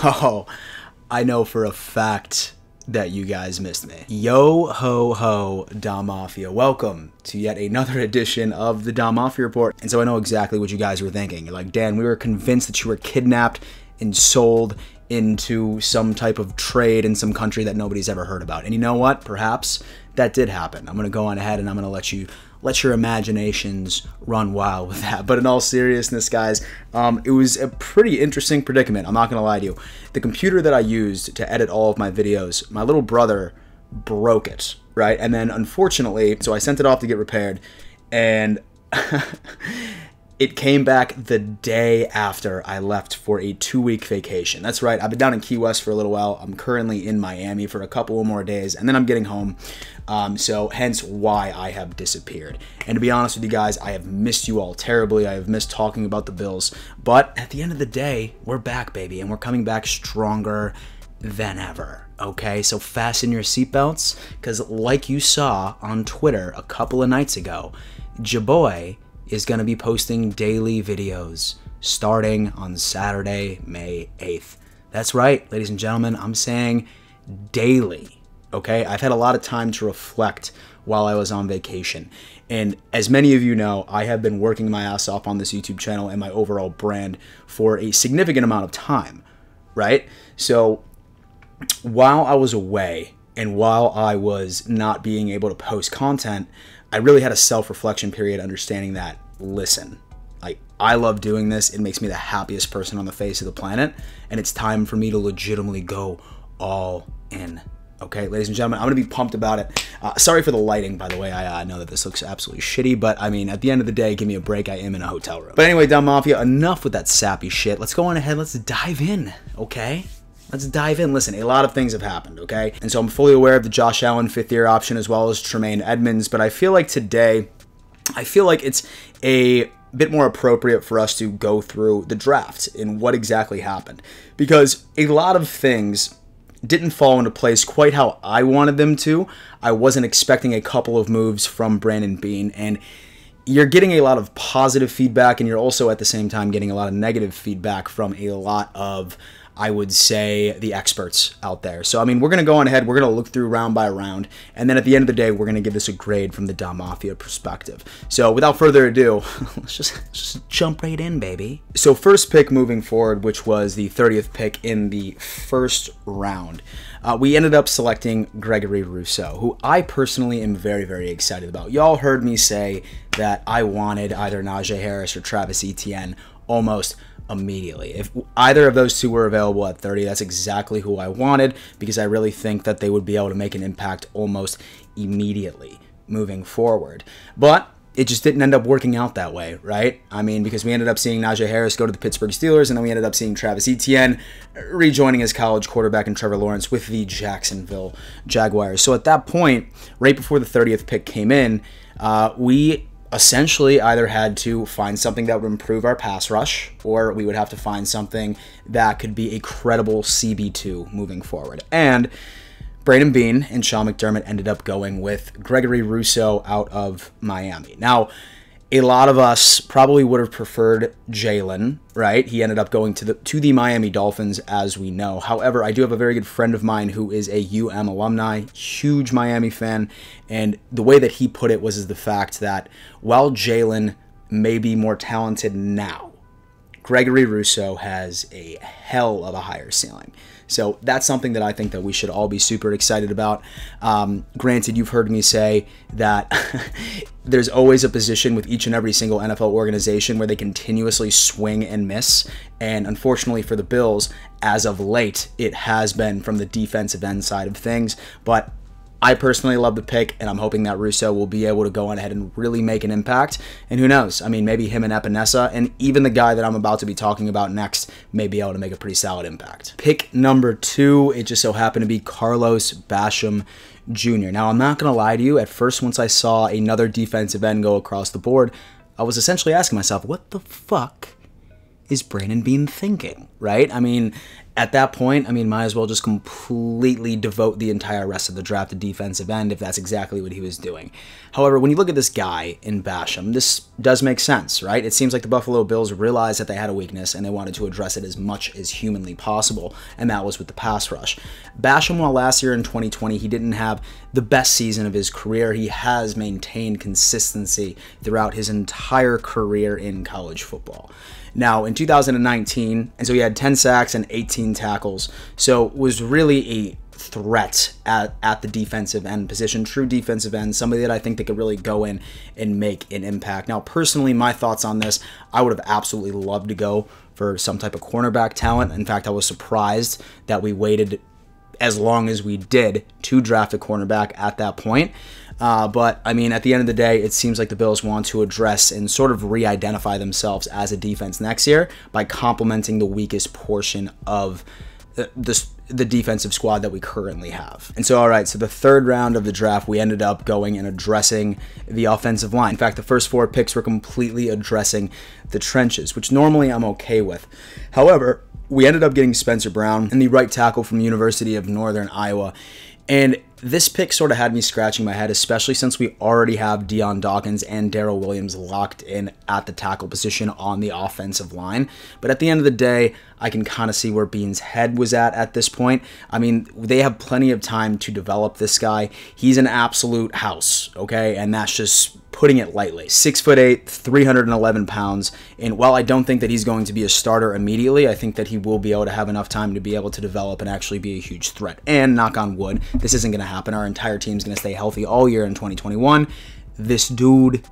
Oh, I know for a fact that you guys missed me. Yo ho ho, Da Mafia. Welcome to yet another edition of the Da Mafia Report. And so I know exactly what you guys were thinking. You're like, Dan, we were convinced that you were kidnapped and sold into some type of trade in some country that nobody's ever heard about. And you know what? Perhaps that did happen. I'm going to go on ahead and I'm going to let your imaginations run wild with that. But in all seriousness, guys, it was a pretty interesting predicament. I'm not going to lie to you. The computer that I used to edit all of my videos, my little brother broke it, right? And then unfortunately, so I sent it off to get repaired, and it came back the day after I left for a 2-week vacation. That's right, I've been down in Key West for a little while. I'm currently in Miami for a couple more days, and then I'm getting home. So hence why I have disappeared. And to be honest with you guys, I have missed you all terribly. I have missed talking about the Bills. But at the end of the day, we're back, baby, and we're coming back stronger than ever. Okay, so fasten your seatbelts, because like you saw on Twitter a couple of nights ago, Jaboy is going to be posting daily videos starting on Saturday, May 8th. That's right, ladies and gentlemen, I'm saying daily, okay? I've had a lot of time to reflect while I was on vacation. And as many of you know, I have been working my ass off on this YouTube channel and my overall brand for a significant amount of time, right? So while I was away and while I was not being able to post content, I really had a self-reflection period understanding that, listen, I love doing this. It makes me the happiest person on the face of the planet, and it's time for me to legitimately go all in. Okay, ladies and gentlemen, I'm going to be pumped about it. Sorry for the lighting, by the way. I know that this looks absolutely shitty, but I mean, at the end of the day, give me a break. I am in a hotel room. But anyway, Da Mafia, enough with that sappy shit. Let's go on ahead. Let's dive in, okay? Let's dive in. Listen, a lot of things have happened, okay? And so I'm fully aware of the Josh Allen fifth-year option as well as Tremaine Edmonds, but I feel like today, it's a bit more appropriate for us to go through the draft and what exactly happened. Because a lot of things didn't fall into place quite how I wanted them to. I wasn't expecting a couple of moves from Brandon Beane, and you're getting a lot of positive feedback, and you're also at the same time getting a lot of negative feedback from a lot of, I would say, the experts out there. So, I mean, we're going to go on ahead. We're going to look through round by round. And then at the end of the day, we're going to give this a grade from the Da Mafia perspective. So, without further ado, let's just jump right in, baby. So, first pick moving forward, which was the 30th pick in the first round, we ended up selecting Gregory Russo, who I personally am very, very excited about. Y'all heard me say that I wanted either Najee Harris or Travis Etienne almost immediately. If either of those two were available at 30, that's exactly who I wanted, because I really think that they would be able to make an impact almost immediately moving forward. But it just didn't end up working out that way, right? I mean, because we ended up seeing Najee Harris go to the Pittsburgh Steelers, and then we ended up seeing Travis Etienne rejoining his college quarterback in Trevor Lawrence with the Jacksonville Jaguars. So at that point, right before the 30th pick came in, we essentially either had to find something that would improve our pass rush, or we would have to find something that could be a credible CB2 moving forward. And Brandon Beane and Sean McDermott ended up going with Gregory Russo out of Miami. Now, a lot of us probably would have preferred Jalen, right? He ended up going to the Miami Dolphins, as we know. However, I do have a very good friend of mine who is a UM alumni, huge Miami fan, and the way that he put it was the fact that while Jalen may be more talented now, Gregory Russo has a hell of a higher ceiling. So that's something that I think that we should all be super excited about. Granted, you've heard me say that there's always a position with each and every single NFL organization where they continuously swing and miss. And unfortunately for the Bills, as of late, it has been from the defensive end side of things. But I personally love the pick, and I'm hoping that Russo will be able to go on ahead and really make an impact. And who knows? I mean, maybe him and Epinesa, and even the guy that I'm about to be talking about next, may be able to make a pretty solid impact. Pick number 2, it just so happened to be Carlos Basham Jr. Now, I'm not going to lie to you. At first, once I saw another defensive end go across the board, I was essentially asking myself, what the fuck is Brandon Beane thinking, right? I mean, at that point, I mean, might as well just completely devote the entire rest of the draft to defensive end if that's exactly what he was doing. However, when you look at this guy in Basham, this does make sense, right? It seems like the Buffalo Bills realized that they had a weakness and they wanted to address it as much as humanly possible, and that was with the pass rush. Basham, while last year in 2020, he didn't have the best season of his career, he has maintained consistency throughout his entire career in college football. Now, in 2019, and so he had 10 sacks and 18 tackles, so was really a threat at the defensive end position, true defensive end, somebody that I think that could really go in and make an impact. Now, personally, my thoughts on this, I would have absolutely loved to go for some type of cornerback talent. In fact, I was surprised that we waited as long as we did to draft a cornerback at that point. But, I mean, at the end of the day, it seems like the Bills want to address and sort of re-identify themselves as a defense next year by complementing the weakest portion of the defensive squad that we currently have. And so, all right, so the third round of the draft, we ended up going and addressing the offensive line. In fact, the first 4 picks were completely addressing the trenches, which normally I'm okay with. However, we ended up getting Spencer Brown and the right tackle from University of Northern Iowa. And this pick sort of had me scratching my head, especially since we already have Deion Dawkins and Darrell Williams locked in at the tackle position on the offensive line. But at the end of the day, I can kind of see where Beane's head was at this point. I mean, they have plenty of time to develop this guy. He's an absolute house, okay? And that's just putting it lightly. 6'8", 311 pounds. And while I don't think that he's going to be a starter immediately, I think that he will be able to have enough time to be able to develop and actually be a huge threat. And knock on wood, this isn't going to happen. Our entire team's going to stay healthy all year in 2021. This dude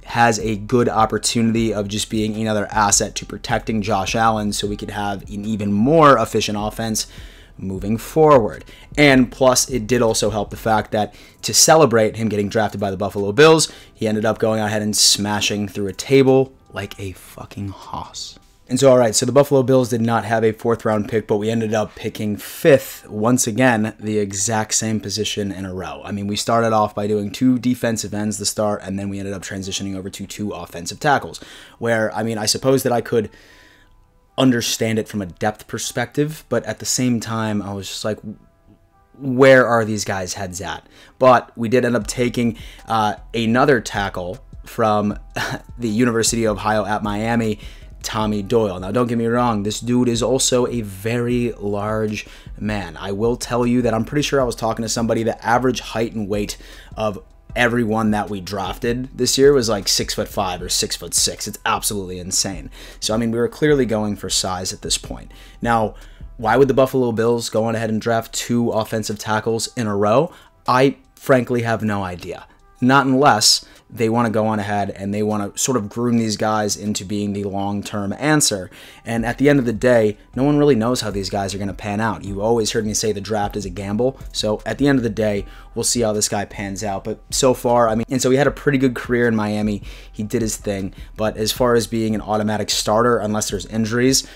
has a good opportunity of just being another asset to protecting Josh Allen so we could have an even more efficient offense moving forward. And plus, it did also help the fact that to celebrate him getting drafted by the Buffalo Bills, he ended up going ahead and smashing through a table like a fucking hoss. And so, all right, so the Buffalo Bills did not have a 4th round pick, but we ended up picking 5th, once again, the exact same position in a row. I mean, we started off by doing 2 defensive ends to start, and then we ended up transitioning over to 2 offensive tackles, where, I mean, I suppose that I could understand it from a depth perspective, but at the same time, I was just like, where are these guys' heads at? But we did end up taking another tackle from the University of Ohio at Miami, Tommy Doyle. Now, don't get me wrong, this dude is also a very large man. I will tell you that I'm pretty sure I was talking to somebody, the average height and weight of everyone that we drafted this year was like 6'5" or 6'6". It's absolutely insane. So, I mean, we were clearly going for size at this point. Now, why would the Buffalo Bills go on ahead and draft 2 offensive tackles in a row? I frankly have no idea. Not unless they want to go on ahead and they want to sort of groom these guys into being the long-term answer. And at the end of the day, no one really knows how these guys are going to pan out. You always heard me say the draft is a gamble. So at the end of the day, we'll see how this guy pans out. But so far, I mean, and so he had a pretty good career in Miami. He did his thing. But as far as being an automatic starter, unless there's injuries,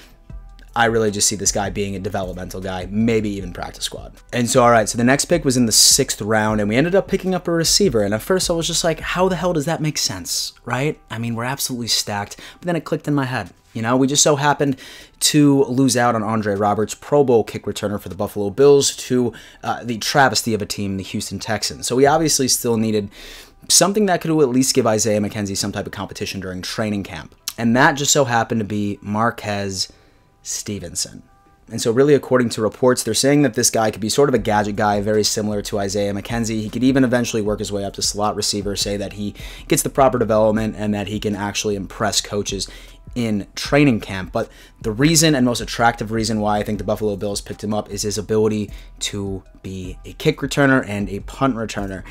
I really just see this guy being a developmental guy, maybe even practice squad. And so, all right, so the next pick was in the 6th round, and we ended up picking up a receiver. And at first, I was just like, how the hell does that make sense, right? I mean, we're absolutely stacked. But then it clicked in my head. You know, we just so happened to lose out on Andre Roberts, Pro Bowl kick returner for the Buffalo Bills, to the travesty of a team, the Houston Texans. So we obviously still needed something that could at least give Isaiah McKenzie some type of competition during training camp. And that just so happened to be Marquez Stevenson. And so really, according to reports, they're saying that this guy could be sort of a gadget guy, very similar to Isaiah McKenzie. He could even eventually work his way up to slot receiver, say that he gets the proper development and that he can actually impress coaches in training camp. But the reason and most attractive reason why I think the Buffalo Bills picked him up is his ability to be a kick returner and a punt returner.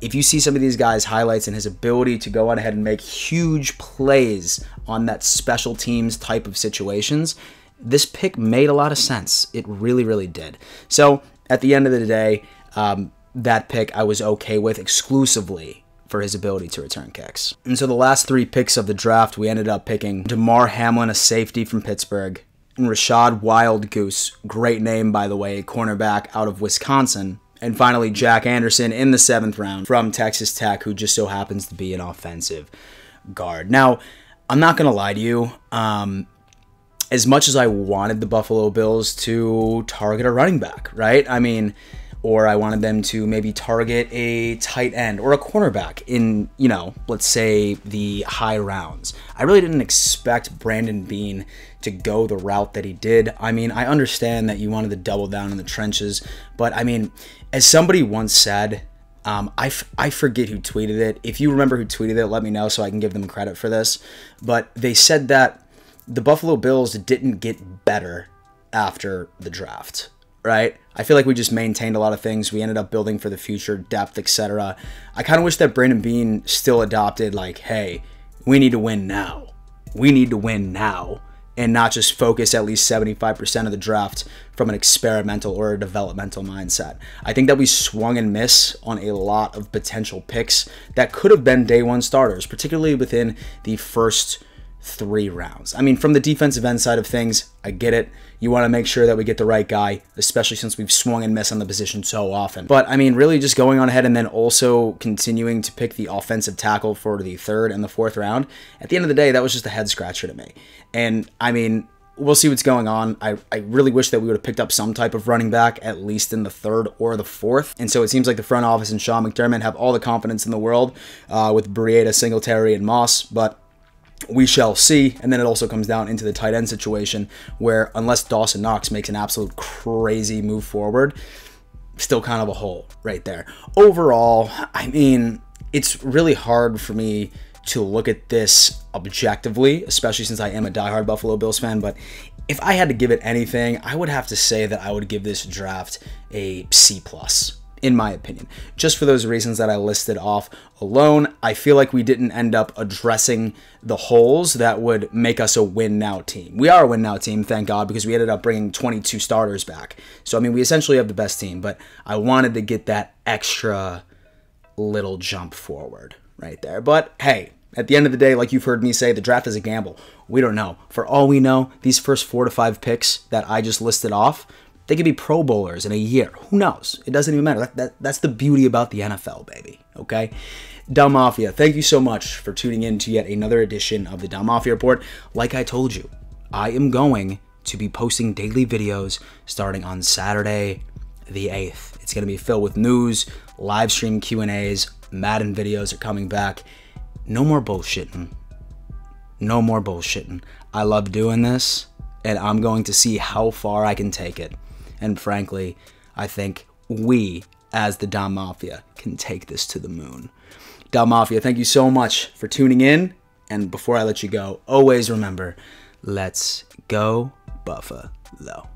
If you see some of these guys' highlights and his ability to go on ahead and make huge plays on that special teams type of situations, this pick made a lot of sense. It really, really did. So at the end of the day, that pick I was okay with exclusively for his ability to return kicks. And so the last 3 picks of the draft, we ended up picking DeMar Hamlin, a safety from Pittsburgh, and Rashad Wild Goose, great name, by the way, cornerback out of Wisconsin. And finally, Jack Anderson in the 7th round from Texas Tech, who just so happens to be an offensive guard. Now, I'm not going to lie to you. as much as I wanted the Buffalo Bills to target a running back, right? I mean, or I wanted them to maybe target a tight end or a cornerback in, you know, let's say the high rounds. I really didn't expect Brandon Beane to go the route that he did. I mean, I understand that you wanted to double down in the trenches, but I mean, as somebody once said, I forget who tweeted it. If you remember who tweeted it, let me know so I can give them credit for this. But they said that the Buffalo Bills didn't get better after the draft, right? I feel like we just maintained a lot of things. We ended up building for the future, depth, etc. I kind of wish that Brandon Beane still adopted like, hey, we need to win now. We need to win now. And not just focus at least 75% of the draft from an experimental or a developmental mindset. I think that we swung and miss on a lot of potential picks that could have been day one starters, particularly within the first 3 rounds. I mean, from the defensive end side of things, I get it. You want to make sure that we get the right guy, especially since we've swung and missed on the position so often. But I mean, really just going on ahead and then also continuing to pick the offensive tackle for the 3rd and the 4th round. At the end of the day, that was just a head scratcher to me. And I mean, we'll see what's going on. I really wish that we would have picked up some type of running back, at least in the 3rd or the 4th. And so it seems like the front office and Sean McDermott have all the confidence in the world with Breida, Singletary, and Moss. But we shall see. And then it also comes down into the tight end situation where unless Dawson Knox makes an absolute crazy move forward, still kind of a hole right there. Overall, I mean, it's really hard for me to look at this objectively, especially since I am a diehard Buffalo Bills fan. But if I had to give it anything, I would have to say that I would give this draft a C+. In my opinion, just for those reasons that I listed off alone. I feel like we didn't end up addressing the holes that would make us a win-now team. We are a win-now team, thank God, because we ended up bringing 22 starters back. So, I mean, we essentially have the best team, but I wanted to get that extra little jump forward right there. But, hey, at the end of the day, like you've heard me say, the draft is a gamble. We don't know. For all we know, these first 4 to 5 picks that I just listed off, they could be Pro Bowlers in a year. Who knows? It doesn't even matter. That's the beauty about the NFL, baby. Okay? Dom Mafia, thank you so much for tuning in to yet another edition of the Dom Mafia Report. Like I told you, I am going to be posting daily videos starting on Saturday the 8th. It's going to be filled with news, live stream Q&As, Madden videos are coming back. No more bullshitting. No more bullshitting. I love doing this, and I'm going to see how far I can take it. And frankly, I think we, as the Dom Mafia, can take this to the moon. Dom Mafia, thank you so much for tuning in. And before I let you go, always remember, let's go Buffalo.